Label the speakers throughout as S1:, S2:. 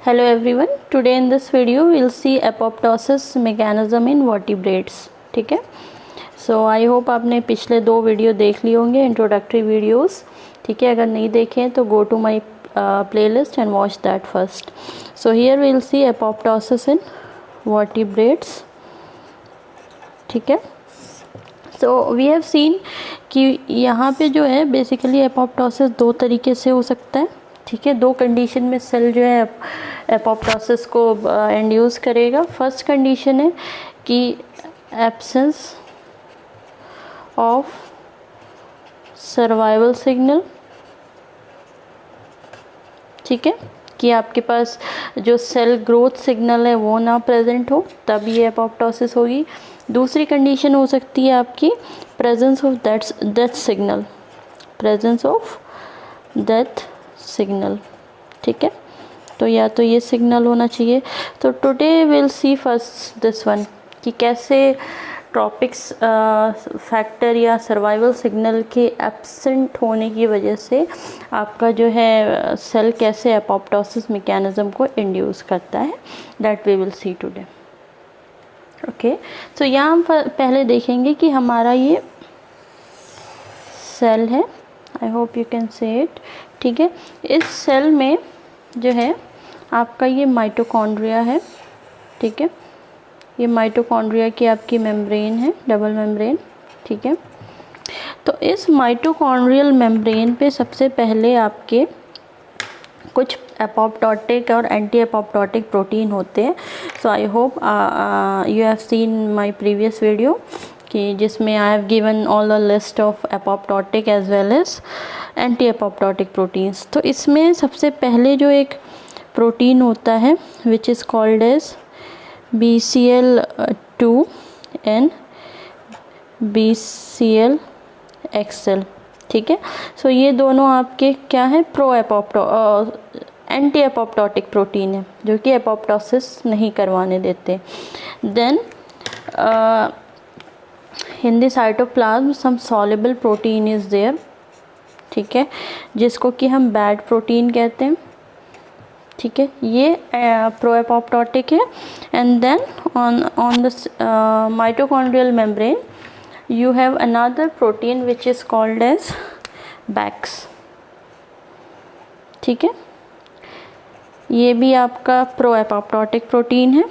S1: Hello everyone, today in this video we'll see apoptosis mechanism in vertebrates. ठीक है, सो I hope आपने पिछले 2 video देख लिए होंगे, इंट्रोडक्टरी वीडियोस. ठीक है, अगर नहीं देखें तो go to my playlist and watch that first. So here we'll see apoptosis in vertebrates. ठीक है, सो वी हैव सीन कि यहाँ पे जो है बेसिकली एपोप्टोसिस 2 तरीके से हो सकता है. ठीक है, 2 कंडीशन में सेल जो है एपोप्टोसिस को इंड्यूस करेगा. फर्स्ट कंडीशन है कि एब्सेंस ऑफ सर्वाइवल सिग्नल. ठीक है, कि आपके पास जो सेल ग्रोथ सिग्नल है वो ना प्रेजेंट हो, तब ये एपोप्टोसिस होगी. दूसरी कंडीशन हो सकती है आपकी presence of death signal, presence of death signal. ठीक है, तो या तो ये सिग्नल होना चाहिए. तो today will see first this one कि कैसे ट्रॉपिक्स फैक्टर या सर्वाइवल सिग्नल के एब्सेंट होने की वजह से आपका जो है सेल कैसे एपोप्टोसिस मैकेनिज्म को इंड्यूस करता है, that we will see today. Okay, तो यहाँ हम पहले देखेंगे कि हमारा ये सेल है. आई hope you can say it. ठीक है, इस सेल में जो है आपका ये माइटोकॉन्ड्रिया है. ठीक है, ये माइटोकॉन्ड्रिया की आपकी मेम्ब्रेन है, डबल मेम्ब्रेन. ठीक है, तो इस माइटोकॉन्ड्रियल मेम्ब्रेन पे सबसे पहले आपके कुछ एपोप्टोटिक और एंटी एपोप्टोटिक प्रोटीन होते हैं. So I hope you have seen my previous video कि जिसमें I have given all the list of apoptotic as well as anti apoptotic proteins. तो इसमें सबसे पहले जो एक प्रोटीन होता है which is called as BCL2 and BCLXL. ठीक है, सो ये दोनों आपके क्या है, एंटी एपोप्टोटिक प्रोटीन है जो कि एपोप्टोसिस नहीं करवाने देते. Then in the cytoplasm some soluble protein is there. ठीक है, जिसको कि हम बैड प्रोटीन कहते हैं. ठीक है, ये प्रो एपोप्टोटिक है. And then on the mitochondrial membrane you have another protein which is called as BAX. ठीक है, ये भी आपका प्रो एपोप्टोटिक प्रोटीन है.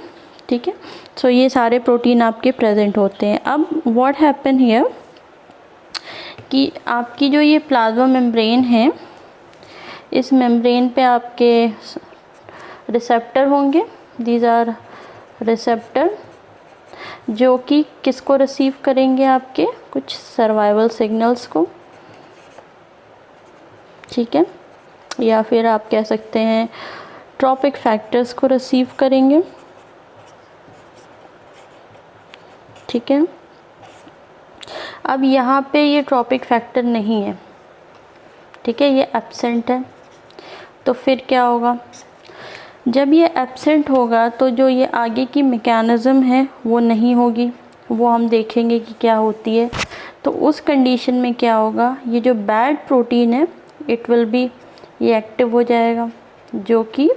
S1: ठीक है, सो ये सारे प्रोटीन आपके प्रेजेंट होते हैं. अब व्हाट हैपन हियर कि आपकी जो ये प्लाज्मा मेम्ब्रेन है, इस मेम्ब्रेन पे आपके रिसेप्टर होंगे. दीज आर रिसेप्टर जो कि किसको रिसीव करेंगे, आपके कुछ सर्वाइवल सिग्नल्स को. ठीक है, या फिर आप कह सकते हैं ट्रॉपिक फैक्टर्स को रिसीव करेंगे. ठीक है, अब यहाँ पे ये ट्रॉपिक फैक्टर नहीं है. ठीक है, ये एब्सेंट है. तो फिर क्या होगा, जब ये एब्सेंट होगा तो जो ये आगे की मैकेनिज़्म है वो नहीं होगी. वो हम देखेंगे कि क्या होती है. तो उस कंडीशन में क्या होगा, ये जो बैड प्रोटीन है इट विल बी, ये एक्टिव हो जाएगा जो कि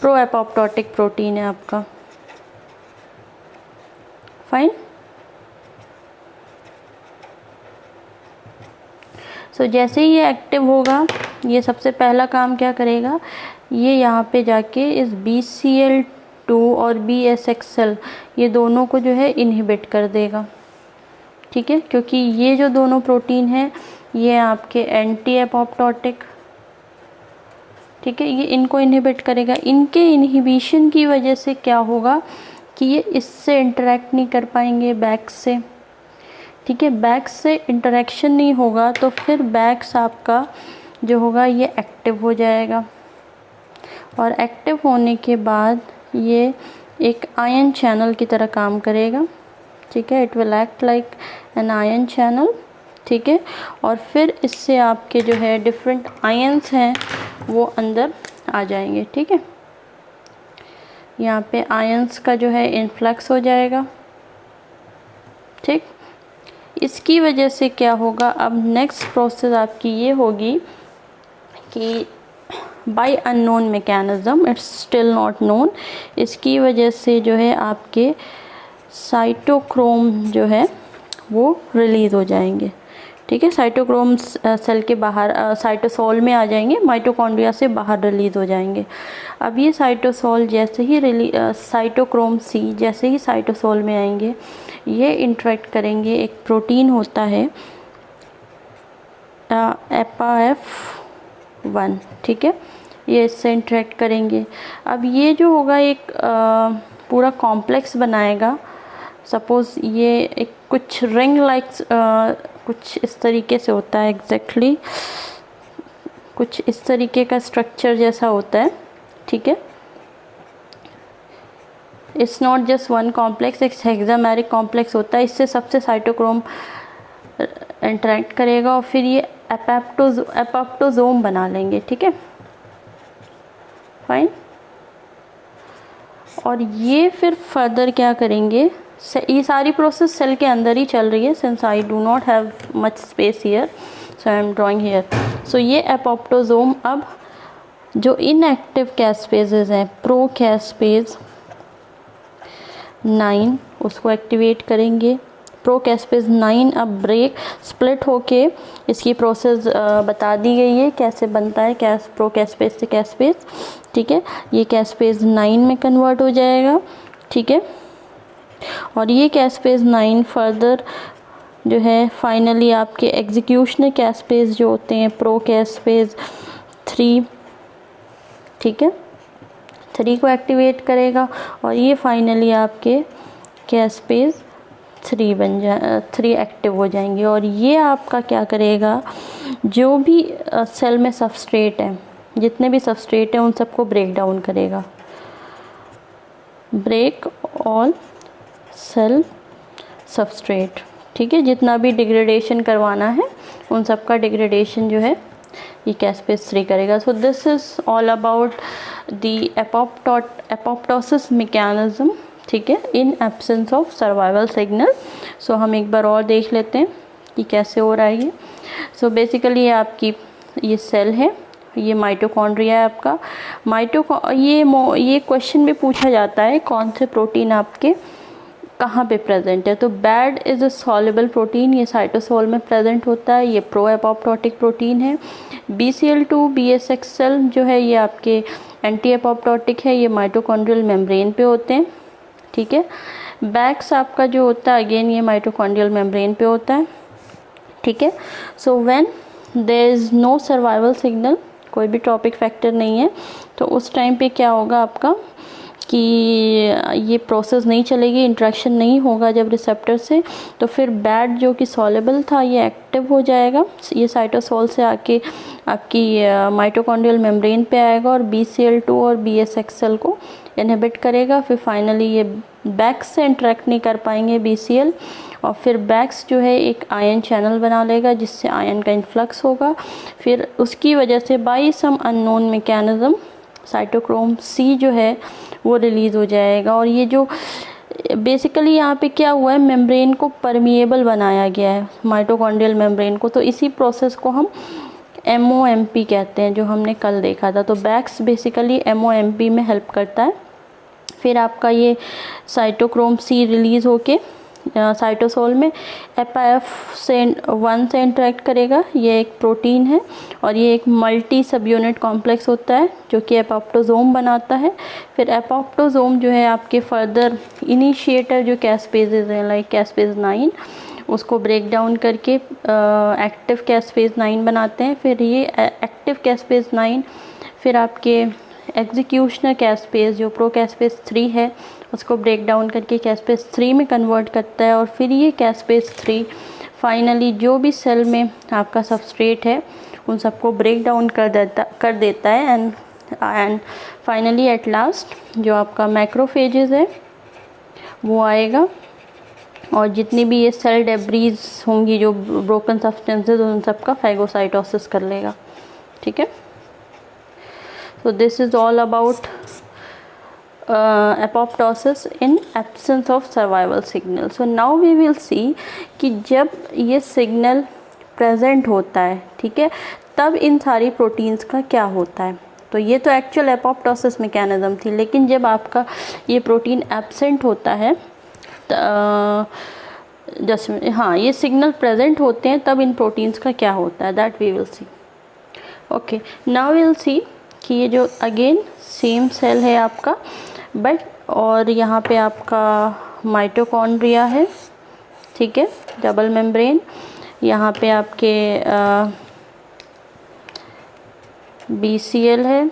S1: प्रो एपोप्टोटिक प्रोटीन है आपका. फाइन. सो जैसे ही ये एक्टिव होगा, ये सबसे पहला काम क्या करेगा, ये यहाँ पे जाके इस BCL2 और BSXL ये दोनों को जो है इनहिबिट कर देगा. ठीक है, क्योंकि ये जो दोनों प्रोटीन हैं ये आपके एंटी एपोप्टोटिक. ठीक है, ये इनको इनहिबिट करेगा. इनके इनहिबिशन की वजह से क्या होगा कि ये इससे इंटरेक्ट नहीं कर पाएंगे बैक्स से. ठीक है, बैक्स से इंटरेक्शन नहीं होगा तो फिर बैक्स आपका जो होगा ये एक्टिव हो जाएगा. और एक्टिव होने के बाद ये एक आयन चैनल की तरह काम करेगा. ठीक है, it will act like an ion channel. ठीक है, और फिर इससे आपके जो है डिफरेंट आयन्स हैं वो अंदर आ जाएंगे. ठीक है, यहाँ पे आयन्स का जो है इन्फ्लक्स हो जाएगा. ठीक, इसकी वजह से क्या होगा, अब नेक्स्ट प्रोसेस आपकी ये होगी कि by unknown mechanism, it's still not known. इसकी वजह से जो है आपके साइटोक्रोम जो है वो रिलीज़ हो जाएंगे, ठीक है। साइटोक्रोम सेल के बाहर साइटोसोल में आ जाएंगे, माइटोकॉन्ड्रिया से बाहर रिलीज़ हो जाएंगे। अब ये साइटोसोल जैसे ही साइटोक्रोम सी जैसे ही साइटोसोल में आएंगे, ये इंटरेक्ट करेंगे, एक प्रोटीन होता है EPAF1, ठीक है, ये इससे इंटरेक्ट करेंगे। अब ये जो होगा एक पूरा कॉम्प्लेक्स बनाएगा। सपोज़ ये एक कुछ रिंग लाइक कुछ इस तरीके से होता है, एग्जैक्टली कुछ इस तरीके का स्ट्रक्चर जैसा होता है, ठीक है। It's not just one complex, एक हेक्सामेरिक कॉम्प्लेक्स होता है। इससे सबसे साइटोक्रोम इंटरेक्ट करेगा और फिर ये एपोप्टोजोम बना लेंगे, ठीक है, फाइन। और ये फिर फर्दर क्या करेंगे, ये सारी प्रोसेस सेल के अंदर ही चल रही है, since I do not have much space here, so I am drawing here. So ये एपोप्टोजोम अब जो इनएक्टिव कैस्पेजेस हैं, प्रो कैस्पेज 9, उसको एक्टिवेट करेंगे। प्रो कैस्पेज 9 अब ब्रेक स्प्लिट होके इसकी प्रोसेस बता दी गई है कैसे बनता है प्रो कैस्पेज से कैस्पेज, ठीक है। ये कैस्पेज 9 में कन्वर्ट हो जाएगा, ठीक है। और ये कैस्पेज 9 फर्दर जो है फाइनली आपके एग्जीक्यूशनल कैस्पेज जो होते हैं, प्रो कैस्पेज 3, ठीक है, 3 को एक्टिवेट करेगा और ये फाइनली आपके कैस्पेज 3 एक्टिव हो जाएंगे। और ये आपका क्या करेगा, जो भी सेल में सबस्ट्रेट है, जितने भी सबस्ट्रेट हैं उन सबको ब्रेक डाउन करेगा। ब्रेक ऑल सेल सबस्ट्रेट, ठीक है, जितना भी डिग्रेडेशन करवाना है उन सब का डिग्रेडेशन जो है ये कैस्पेज 3 करेगा। So this is all about the apoptosis mechanism, ठीक है, in absence of survival signal. So हम एक बार और देख लेते हैं कि कैसे हो रहा है ये। सो बेसिकली ये आपकी ये सेल है, ये माइटोकॉन्ड्रिया है आपका। ये क्वेश्चन भी पूछा जाता है कौन से प्रोटीन आपके कहाँ पे प्रेजेंट है। तो bad is a soluble protein, ये साइटोसोल में प्रेजेंट होता है, ये प्रो एपोप्टोटिक प्रोटीन है। BCL2 BSXL जो है ये आपके एंटी एपोप्टोटिक है, ये माइटोकॉन्ड्रियल मेम्ब्रेन पे होते हैं, ठीक है। बैक्स आपका जो होता है अगेन ये माइटोकॉन्ड्रियल मेम्ब्रेन पे होता है, ठीक है। So when there is no survival signal, कोई भी टॉपिक फैक्टर नहीं है, तो उस टाइम पे क्या होगा आपका कि ये प्रोसेस नहीं चलेगी, इंट्रैक्शन नहीं होगा जब रिसेप्टर से, तो फिर बैड जो कि सॉल्युबल था ये एक्टिव हो जाएगा, ये साइटोसोल से आके आपकी माइटोकॉन्ड्रियल मेम्ब्रेन पे आएगा और BCL2 और BSXL को इनहिबिट करेगा। फिर फाइनली ये बैक्स से इंटरेक्ट नहीं कर पाएंगे BCL, और फिर बैक्स जो है एक आयन चैनल बना लेगा जिससे आयन का इन्फ्लक्स होगा। फिर उसकी वजह से by some unknown mechanism cytochrome C जो है वो रिलीज़ हो जाएगा। और ये जो बेसिकली यहाँ पे क्या हुआ है, मेम्ब्रेन को परमिएबल बनाया गया है, माइटोकॉन्ड्रियल मेम्ब्रेन को, तो इसी प्रोसेस को हम MOMP कहते हैं जो हमने कल देखा था। तो बैक्स बेसिकली MOMP में हेल्प करता है। फिर आपका ये साइटोक्रोम C रिलीज़ होके साइटोसोल में EPAF1 से इंटरेक्ट करेगा, ये एक प्रोटीन है और ये एक मल्टी सब यूनिट कॉम्प्लेक्स होता है जो कि एपोप्टोजोम बनाता है। फिर एपोप्टोजोम जो है आपके फर्दर इनिशिएटर जो कैस्पेजेस हैं लाइक कैस्पेज 9, उसको ब्रेक डाउन करके एक्टिव कैस्पेज 9 बनाते हैं। फिर ये एक्टिव कैस्पेज 9 फिर आपके एग्जीक्यूशनल कैस्पेज जो प्रो कैस्पेज 3 है उसको ब्रेक डाउन करके कैस्पेज 3 में कन्वर्ट करता है। और फिर ये कैस्पेज 3 फाइनली जो भी सेल में आपका सबस्ट्रेट है उन सबको ब्रेक डाउन कर देता है एंड फाइनली एट लास्ट जो आपका मैक्रोफेजेस है वो आएगा और जितनी भी ये सेल डेब्रीज होंगी जो ब्रोकन सब्सटेंसेस उन सब का फैगोसाइटोसिस कर लेगा, ठीक है। So this is all about apoptosis in absence of survival signal. So now we will see कि जब ये सिग्नल प्रेजेंट होता है, ठीक है, तब इन सारी प्रोटीन्स का क्या होता है। तो ये तो एक्चुअल एपोप्टोसिस मैकेनिज़्म थी, लेकिन जब आपका ये प्रोटीन एब्सेंट होता है, हाँ ये सिग्नल प्रेजेंट होते हैं, तब इन प्रोटीन्स का क्या होता है, that we will see. Okay, now we will see कि ये जो अगेन सेम सेल है आपका, बट और यहाँ पे आपका माइटोकॉन्ड्रिया है, ठीक है, डबल मेम्ब्रेन। यहाँ पे आपके BCL है,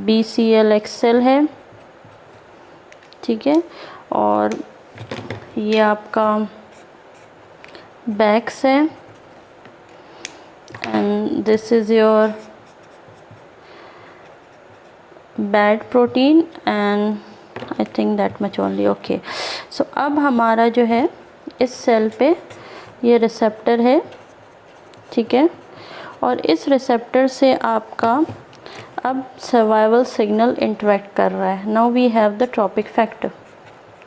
S1: BCL XL है, ठीक है, और ये आपका बैक्स है, and this is your bad protein, and I think that much only. Okay, so अब हमारा जो है इस सेल पे ये रिसेप्टर है, ठीक है, और इस रिसेप्टर से आपका अब सर्वाइवल सिग्नल इंटरेक्ट कर रहा है। Now we have the trophic factor,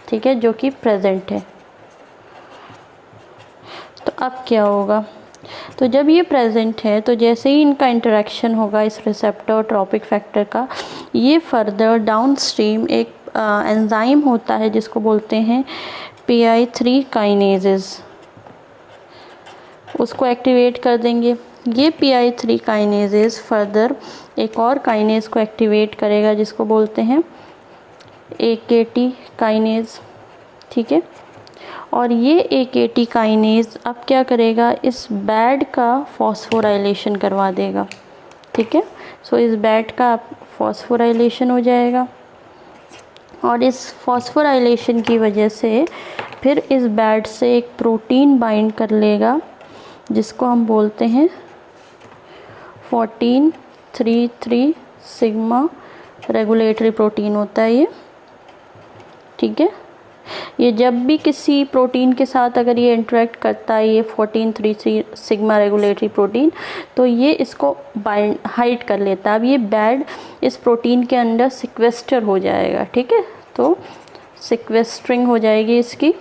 S1: ठीक है, जो कि प्रेजेंट है। तो अब क्या होगा, तो जब ये प्रेजेंट है तो जैसे ही इनका इंटरेक्शन होगा इस रिसेप्टर और ट्रॉपिक फैक्टर का, ये फर्दर डाउनस्ट्रीम एक एंजाइम होता है जिसको बोलते हैं PI3 काइनेजेस, उसको एक्टिवेट कर देंगे। ये PI3 काइनेजेस फर्दर एक और काइनेज को एक्टिवेट करेगा जिसको बोलते हैं AKT काइनेज, ठीक है, और ये AKT काइनेज अब क्या करेगा, इस बैड का फॉस्फोराइलेशन करवा देगा, ठीक है। सो इस बैड का फॉस्फोराइलेशन हो जाएगा, और इस फॉस्फोराइलेशन की वजह से फिर इस बैड से एक प्रोटीन बाइंड कर लेगा जिसको हम बोलते हैं 14-3-3 सिग्मा रेगुलेटरी प्रोटीन होता है ये, ठीक है। ये जब भी किसी प्रोटीन के साथ अगर ये इंटरेक्ट करता है ये 14-3-3 सिग्मा रेगुलेटरी प्रोटीन, तो ये इसको बाइंड हाइड कर लेता है। अब ये बैड इस प्रोटीन के अंदर सिक्वेस्टर हो जाएगा, ठीक है, तो सिक्वेस्टरिंग हो जाएगी इसकी,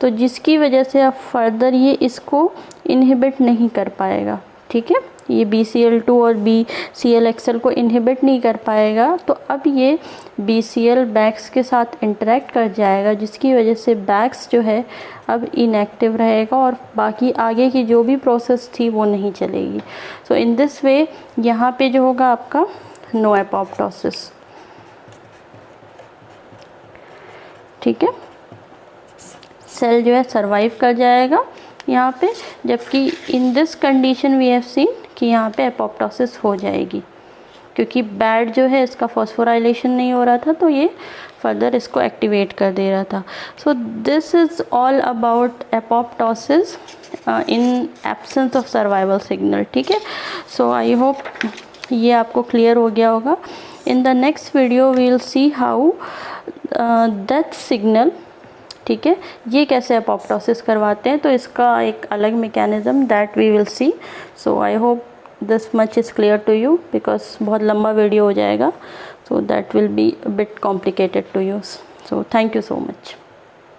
S1: तो जिसकी वजह से अब फर्दर ये इसको इनहिबिट नहीं कर पाएगा, ठीक है, ये BCL2 और BCL-XL को इनहिबिट नहीं कर पाएगा। तो अब ये BCL बैक्स के साथ इंटरेक्ट कर जाएगा, जिसकी वजह से बैक्स जो है अब इनएक्टिव रहेगा और बाकी आगे की जो भी प्रोसेस थी वो नहीं चलेगी। सो इन दिस वे यहाँ पे जो होगा आपका नो एपोप्टोसिस, ठीक है, सेल जो है सरवाइव कर जाएगा यहाँ पे, जबकि in this condition we have seen कि यहाँ पे एपोप्टोसिस हो जाएगी, क्योंकि बैड जो है इसका फॉस्फोराइलेशन नहीं हो रहा था, तो ये फर्दर इसको एक्टिवेट कर दे रहा था। सो this is all about apoptosis in absence of survival signal, ठीक है। सो आई होप ये आपको क्लियर हो गया होगा। In the next video we will see how death signal, ठीक है, ये कैसे एपोप्टोसिस करवाते हैं, तो इसका एक अलग mechanism that we will see. So I hope this much is clear to you, because बहुत लंबा वीडियो हो जाएगा, so that will be a bit complicated to use. So thank you so much.